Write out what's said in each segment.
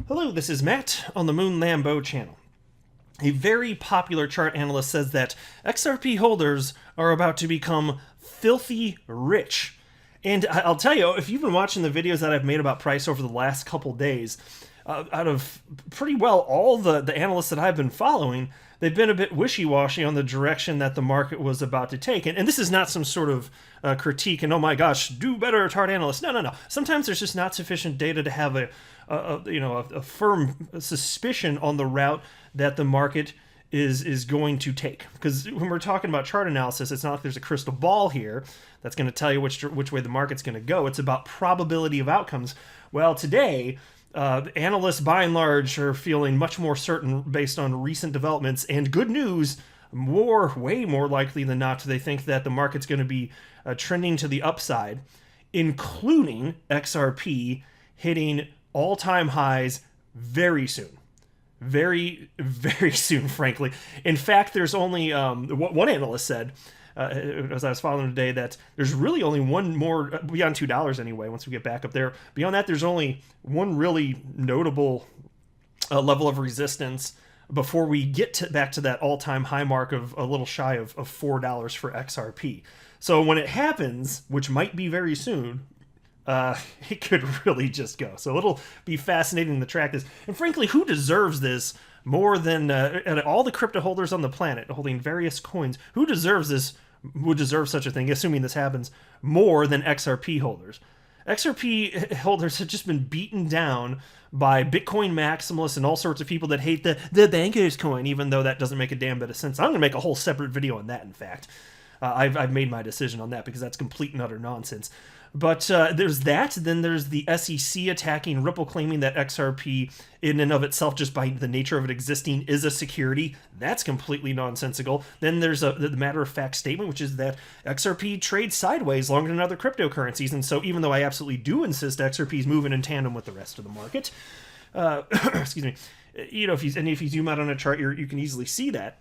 Hello, this is Matt on the Moon Lambeau channel. A very popular chart analyst says that XRP holders are about to become filthy rich. And I'll tell you, if you've been watching the videos that I've made about price over the last couple days, out of pretty well all the analysts that I've been following, they've been a bit wishy-washy on the direction that the market was about to take. And this is not some sort of critique and, oh my gosh, do better, chart analysts. No. Sometimes there's just not sufficient data to have a firm suspicion on the route that the market is going to take. Because when we're talking about chart analysis, it's not like there's a crystal ball here that's going to tell you which way the market's going to go. It's about probability of outcomes. Well, today, analysts by and large are feeling much more certain based on recent developments, and good news, way more likely than not, they think that the market's going to be trending to the upside, including XRP hitting all-time highs very soon. Very, very soon, frankly. In fact, there's only, one analyst said, as I was following today, that there's really only one more, beyond $2 anyway, once we get back up there. Beyond that, there's only one really notable level of resistance before we get back to that all-time high mark of a little shy of $4 for XRP. So when it happens, which might be very soon, it could really just go. So it'll be fascinating to track this. And frankly, who deserves this more than all the crypto holders on the planet holding various coins? Who deserves this, would deserve such a thing, assuming this happens, more than XRP holders? XRP holders have just been beaten down by Bitcoin maximalists and all sorts of people that hate the banker's coin, even though that doesn't make a damn bit of sense. I'm going to make a whole separate video on that, in fact. I've made my decision on that because that's complete and utter nonsense. But there's that. Then there's the SEC attacking Ripple, claiming that XRP, in and of itself, just by the nature of it existing, is a security. That's completely nonsensical. Then there's the matter-of-fact statement, which is that XRP trades sideways longer than other cryptocurrencies. And so even though I absolutely do insist XRP is moving in tandem with the rest of the market, excuse me, if you zoom out on a chart, you can easily see that.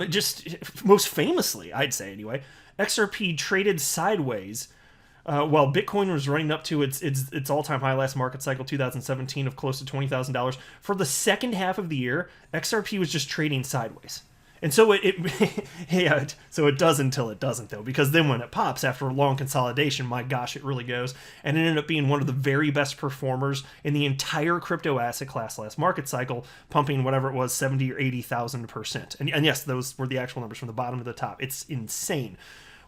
Just most famously, I'd say anyway, XRP traded sideways while Bitcoin was running up to its all-time high last market cycle, 2017, of close to $20,000. For the second half of the year, XRP was just trading sideways. And so so it does until it doesn't, though, because then when it pops after a long consolidation, my gosh, it really goes. And it ended up being one of the very best performers in the entire crypto asset class last market cycle, pumping whatever it was, 70 or 80,000%. And yes, those were the actual numbers from the bottom to the top. It's insane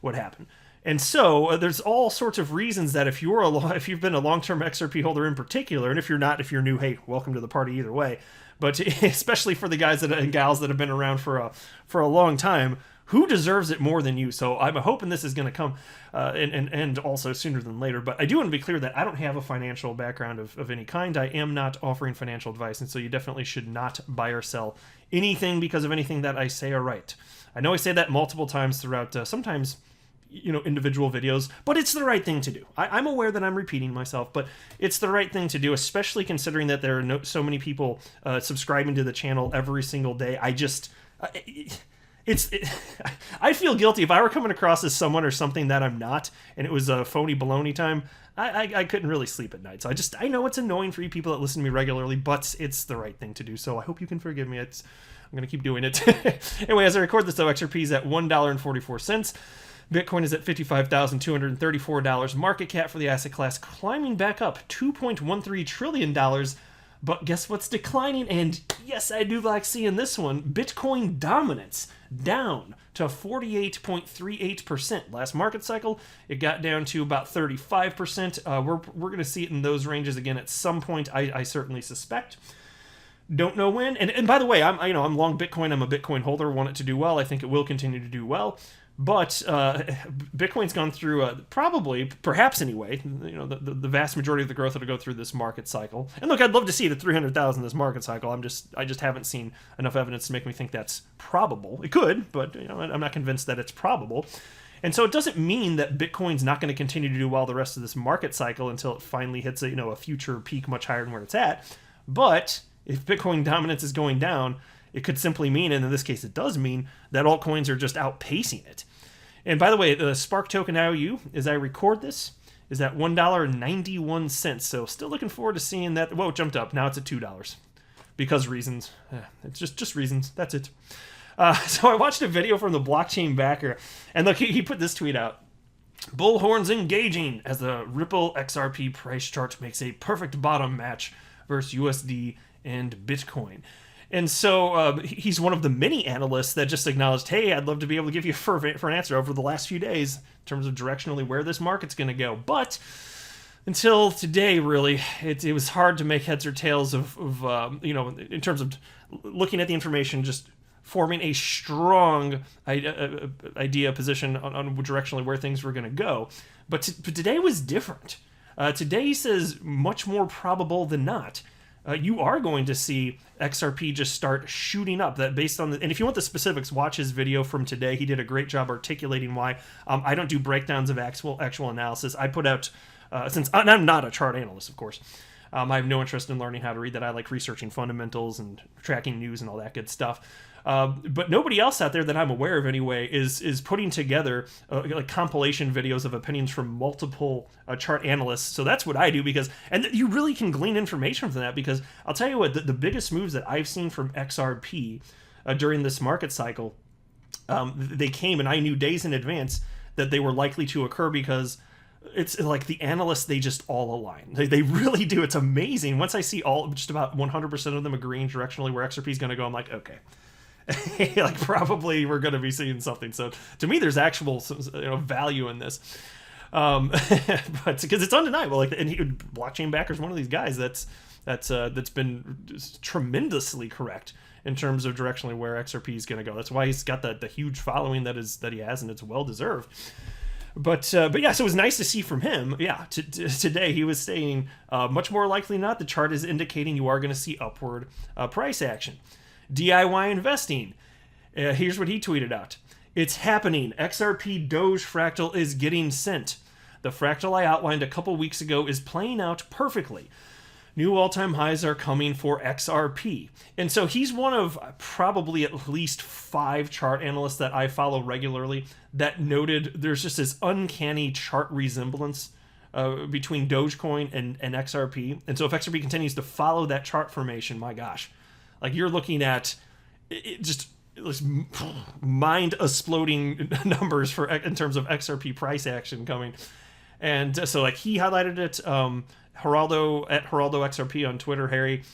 what happened. And so there's all sorts of reasons that if you've been a long-term XRP holder in particular, and if you're not, if you're new, hey, welcome to the party either way. But especially for the guys and gals that have been around for a long time, who deserves it more than you? So I'm hoping this is going to come and also sooner than later. But I do want to be clear that I don't have a financial background of any kind. I am not offering financial advice, and so you definitely should not buy or sell anything because of anything that I say or write. I know I say that multiple times throughout sometimes individual videos, but it's the right thing to do. I'm aware that I'm repeating myself, but it's the right thing to do, especially considering that there are so many people subscribing to the channel every single day. I feel guilty if I were coming across as someone or something that I'm not, and it was a phony baloney time. I couldn't really sleep at night. So I know it's annoying for you people that listen to me regularly, but it's the right thing to do. So I hope you can forgive me. I'm going to keep doing it. Anyway, as I record this, though, XRP is at $1.44. Bitcoin is at $55,234. Market cap for the asset class climbing back up $2.13 trillion. But guess what's declining? And yes, I do like seeing this one. Bitcoin dominance down to 48.38%. Last market cycle, it got down to about 35%. We're going to see it in those ranges again at some point, I certainly suspect. Don't know when. And by the way, I'm long Bitcoin. I'm a Bitcoin holder. Want it to do well. I think it will continue to do well. But Bitcoin's gone through perhaps anyway, the vast majority of the growth that'll go through this market cycle. And look, I'd love to see it at 300,000 this market cycle. I just haven't seen enough evidence to make me think that's probable. It could, but I'm not convinced that it's probable. And so it doesn't mean that Bitcoin's not going to continue to do well the rest of this market cycle until it finally hits a future peak much higher than where it's at. But if Bitcoin dominance is going down, it could simply mean, and in this case it does mean, that altcoins are just outpacing it. And by the way, the Spark token IOU, as I record this, is at $1.91. So still looking forward to seeing that. Whoa, it jumped up. Now it's at $2 because reasons. It's just reasons. That's it. So I watched a video from the blockchain backer, and look, he put this tweet out. Bullhorns engaging as the Ripple XRP price chart makes a perfect bottom match versus USD and Bitcoin. And so he's one of the many analysts that just acknowledged, hey, I'd love to be able to give you for an answer over the last few days in terms of directionally where this market's going to go. But until today, really, it was hard to make heads or tails of in terms of looking at the information, just forming a strong idea, position on directionally where things were going to go. But today was different. Today says much more probable than not. You are going to see XRP just start shooting up. That based on and if you want the specifics, watch his video from today. He did a great job articulating why. I don't do breakdowns of actual analysis. I put out since I'm not a chart analyst, of course. I have no interest in learning how to read that. I like researching fundamentals and tracking news and all that good stuff. But nobody else out there that I'm aware of anyway is putting together like compilation videos of opinions from multiple chart analysts. So that's what I do and you really can glean information from that because I'll tell you what, the biggest moves that I've seen from XRP during this market cycle, they came and I knew days in advance that they were likely to occur because it's like the analysts, they just all align. They really do. It's amazing. Once I see just about 100% of them agreeing directionally where XRP is going to go, I'm like, okay. Like probably we're going to be seeing something. So to me, there's actual value in this, but because it's undeniable. Like, and blockchain backer's one of these guys that's been tremendously correct in terms of directionally where XRP is going to go. That's why he's got the huge following that he has, and it's well deserved. But yeah, so it was nice to see from him. Yeah, today he was saying much more likely than not, the chart is indicating you are going to see upward price action. DIY investing. Here's what he tweeted out. It's happening. XRP Doge fractal is getting sent. The fractal I outlined a couple weeks ago is playing out perfectly. New all-time highs are coming for XRP. And so he's one of probably at least 5 chart analysts that I follow regularly that noted there's just this uncanny chart resemblance between Dogecoin and XRP. And so if XRP continues to follow that chart formation, my gosh, like you're looking at just mind-exploding numbers in terms of XRP price action coming. And so like he highlighted it, Geraldo at Geraldo XRP on Twitter, Harry,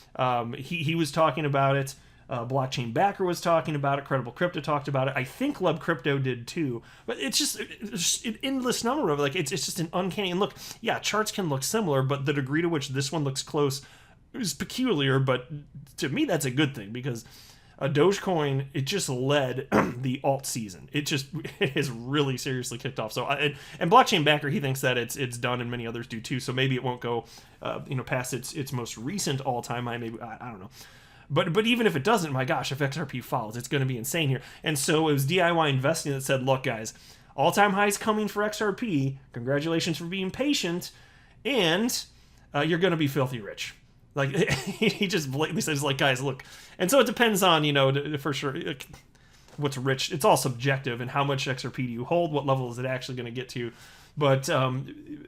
he was talking about it. Blockchain Backer was talking about it. Credible Crypto talked about it. I think Lub Crypto did too. But it's just an endless number of it's just an uncanny. And look, yeah, charts can look similar, but the degree to which this one looks close is peculiar. But to me, that's a good thing because Dogecoin, it just led the alt season. It has really seriously kicked off. So and Blockchain Backer, he thinks that it's done, and many others do too. So maybe it won't go past its most recent all time high. Maybe I don't know. But even if it doesn't, my gosh, if XRP follows, it's going to be insane here. And so it was DIY Investing that said, look, guys, all-time highs coming for XRP. Congratulations for being patient. And you're going to be filthy rich. Like, he just blatantly says, like, guys, look. And so it depends on, for sure, what's rich. It's all subjective, and how much XRP do you hold? What level is it actually going to get to? But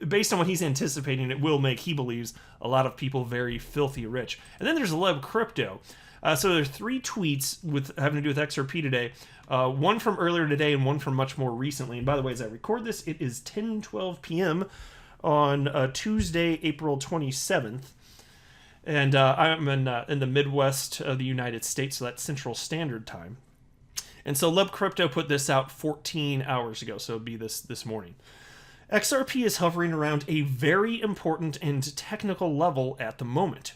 based on what he's anticipating, it will make, he believes, a lot of people very filthy rich. And then there's Lub Crypto. So there's 3 tweets having to do with XRP today. One from earlier today and one from much more recently. And by the way, as I record this, it is 10:12 p.m. on Tuesday, April 27th. And I'm in the Midwest of the United States, so that's Central Standard Time. And so Lub Crypto put this out 14 hours ago, so it'd be this morning. XRP is hovering around a very important and technical level at the moment.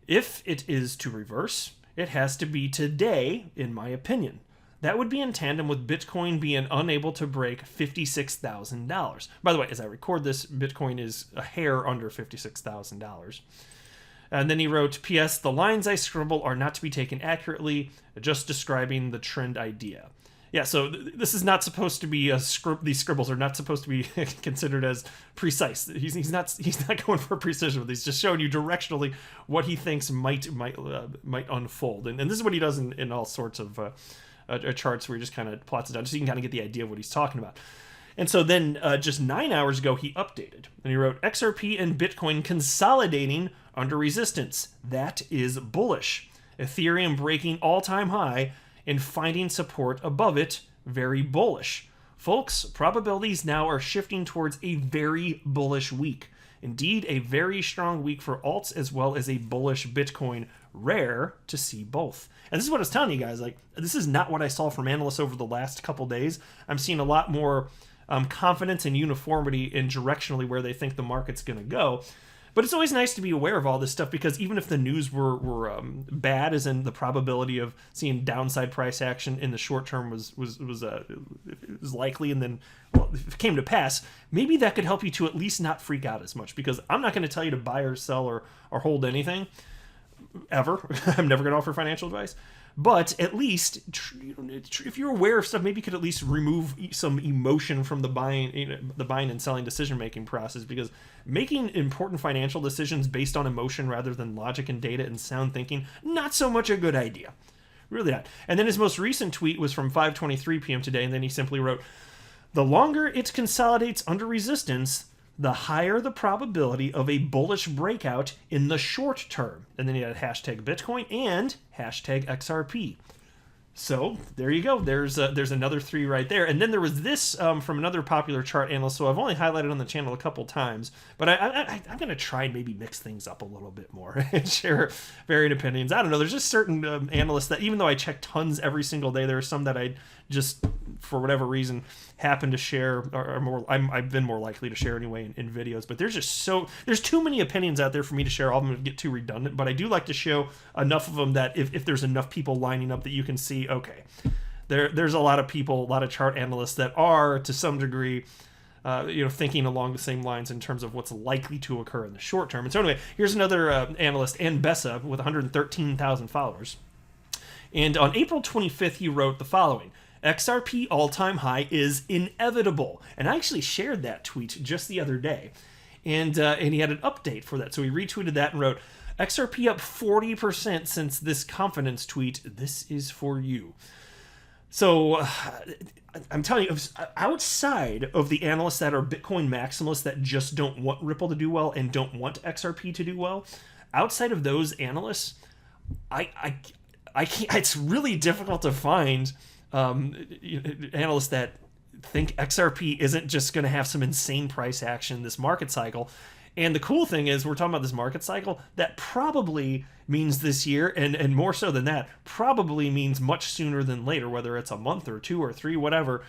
If it is to reverse, it has to be today, in my opinion. That would be in tandem with Bitcoin being unable to break $56,000. By the way, as I record this, Bitcoin is a hair under $56,000. And then he wrote, P.S. The lines I scribble are not to be taken accurately, just describing the trend idea. Yeah, so this is not supposed to be these scribbles are not supposed to be considered as precise. He's not going for precision with these. Just showing you directionally what he thinks might unfold. And this is what he does in all sorts of charts where he just kind of plots it out, so you can kind of get the idea of what he's talking about. And so then just 9 hours ago, he updated. And he wrote, XRP and Bitcoin consolidating under resistance. That is bullish. Ethereum breaking all-time high and finding support above it. Very bullish. Folks, probabilities now are shifting towards a very bullish week. Indeed, a very strong week for alts as well as a bullish Bitcoin. Rare to see both. And this is what I was telling you guys. Like, this is not what I saw from analysts over the last couple days. I'm seeing a lot more confidence and uniformity in directionally where they think the market's going to go. But it's always nice to be aware of all this stuff, because even if the news were bad, as in the probability of seeing downside price action in the short term was likely, and then if it came to pass, maybe that could help you to at least not freak out as much. Because I'm not going to tell you to buy or sell or hold anything ever. I'm never going to offer financial advice. But at least, if you're aware of stuff, maybe you could at least remove some emotion from the buying and selling decision-making process, because making important financial decisions based on emotion rather than logic and data and sound thinking, not so much a good idea. Really not. And then his most recent tweet was from 5:23 p.m. today, and then he simply wrote, "The longer it consolidates under resistance, the higher the probability of a bullish breakout in the short term." And then he had hashtag Bitcoin and hashtag XRP. So there you go. There's another 3 right there. And then there was this from another popular chart analyst. So I've only highlighted on the channel a couple times, but I'm going to try and maybe mix things up a little bit more and share varied opinions. I don't know. There's just certain analysts that, even though I check tons every single day, there are some that I just, for whatever reason, happen to share, or more. I've been more likely to share anyway in videos. But there's too many opinions out there for me to share. All of them would get too redundant. But I do like to show enough of them that if there's enough people lining up that you can see, okay, there's a lot of people, a lot of chart analysts that are to some degree, thinking along the same lines in terms of what's likely to occur in the short term. And so anyway, here's another analyst, Bessa, with 113,000 followers. And on April 25th, he wrote the following: XRP all-time high is inevitable. And I actually shared that tweet just the other day. And he had an update for that. So he retweeted that and wrote, XRP up 40% since this confidence tweet. This is for you. So I'm telling you, outside of the analysts that are Bitcoin maximalists that just don't want Ripple to do well and don't want XRP to do well, outside of those analysts, I can't. It's really difficult to find analysts that think XRP isn't just going to have some insane price action this market cycle. And the cool thing is, we're talking about this market cycle that probably means this year, and more so than that, probably means much sooner than later, whether it's a month or 2 or 3, whatever.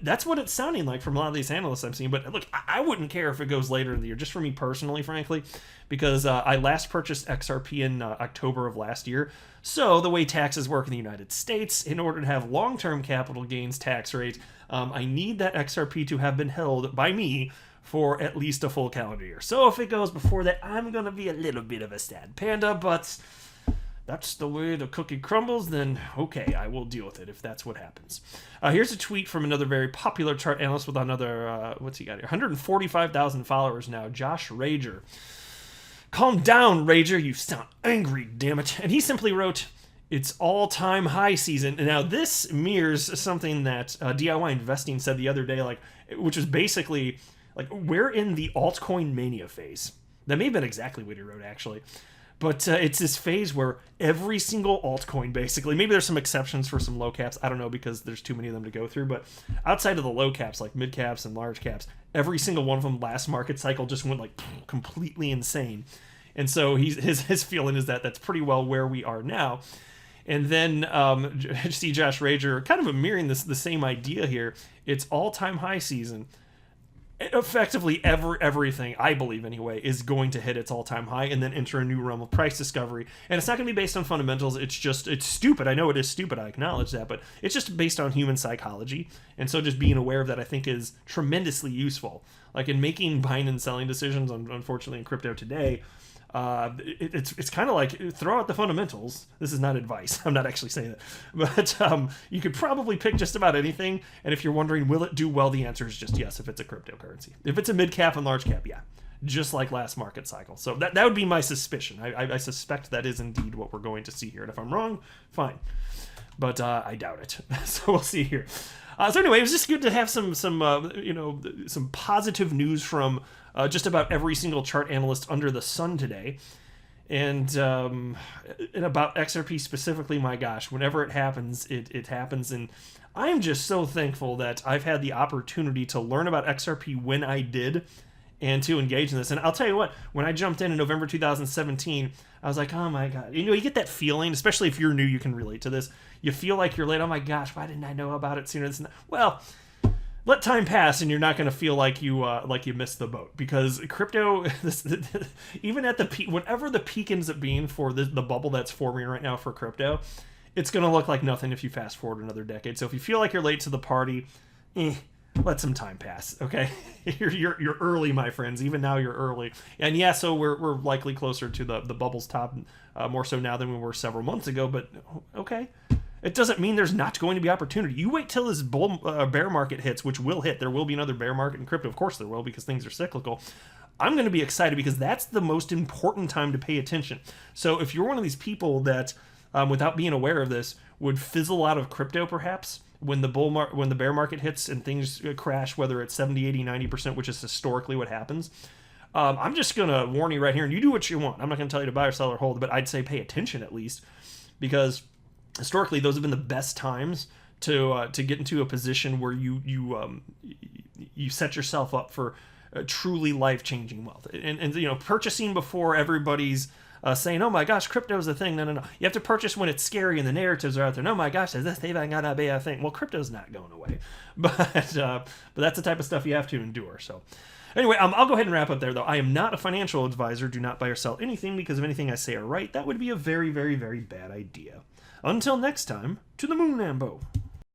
That's what it's sounding like from a lot of these analysts I'm seeing. But look, I wouldn't care if it goes later in the year, just for me personally, frankly, because I last purchased XRP in October of last year. So the way taxes work in the United States, in order to have long-term capital gains tax rate, I need that XRP to have been held by me for at least a full calendar year. So if it goes before that, I'm going to be a little bit of a sad panda, but that's the way the cookie crumbles, then okay, I will deal with it if that's what happens. Here's a tweet from another very popular chart analyst with another, what's he got here? 145,000 followers now, Josh Rager. Calm down, Rager, you sound angry, damn it. And he simply wrote, it's all-time high season. And now this mirrors something that DIY Investing said the other day, which was basically, we're in the altcoin mania phase. That may have been exactly what he wrote, actually. But it's this phase where every single altcoin, basically, maybe there's some exceptions for some low caps, I don't know, because there's too many of them to go through, but outside of the low caps, like mid caps and large caps, every single one of them last market cycle just went completely insane. And so his feeling is that that's pretty well where we are now. And then see Josh Rager kind of mirroring the same idea here. It's all-time high season. Effectively everything, I believe anyway, is going to hit its all-time high and then enter a new realm of price discovery. And it's not going to be based on fundamentals. It's stupid. I know it is stupid. I acknowledge that. But it's just based on human psychology. And so just being aware of that, I think, is tremendously useful. Like in making buying and selling decisions, unfortunately, in crypto today, it's kind of like, throw out the fundamentals. This is not advice. I'm not actually saying that. But you could probably pick just about anything. And if you're wondering, will it do well? The answer is just yes, if it's a cryptocurrency. If it's a mid cap and large cap, yeah. Just like last market cycle. So that would be my suspicion. I suspect that is indeed what we're going to see here. And if I'm wrong, fine. but I doubt it. So we'll see here. So anyway, it was just good to have some positive news from just about every single chart analyst under the sun today. And about XRP specifically, my gosh, whenever it happens, it happens. And I'm just so thankful that I've had the opportunity to learn about XRP when I did and to engage in this. And I'll tell you what, when I jumped in November 2017, I was like, oh my God. You know, you get that feeling, especially if you're new, you can relate to this. You feel like you're late. Oh my gosh, why didn't I know about it sooner? Well, let time pass and you're not going to feel like you missed the boat, because crypto, even at the peak, whatever the peak ends up being for the bubble that's forming right now for crypto, it's going to look like nothing if you fast forward another decade. So if you feel like you're late to the party, let some time pass, okay? You're early, my friends. Even now, you're early. And yeah, so we're likely closer to the bubble's top, more so now than we were several months ago. But okay, it doesn't mean there's not going to be opportunity. You wait till this bear market hits, which will hit. There will be another bear market in crypto. Of course there will, because things are cyclical. I'm going to be excited because that's the most important time to pay attention. So if you're one of these people that, without being aware of this, would fizzle out of crypto perhaps when the bear market hits and things crash, whether it's 70, 80, 90%, which is historically what happens, I'm just going to warn you right here, and you do what you want. I'm not going to tell you to buy or sell or hold, but I'd say pay attention at least, because historically those have been the best times to get into a position where you set yourself up for truly life-changing wealth. And you know, purchasing before everybody's saying, oh my gosh, crypto's a thing. No. You have to purchase when it's scary and the narratives are out there. Oh my gosh, is this even gonna be a thing? Well, crypto's not going away. But that's the type of stuff you have to endure. So anyway, I'll go ahead and wrap up there, though. I am not a financial advisor. Do not buy or sell anything, because if anything I say are right, that would be a very, very, very bad idea. Until next time, to the moon, Lambo.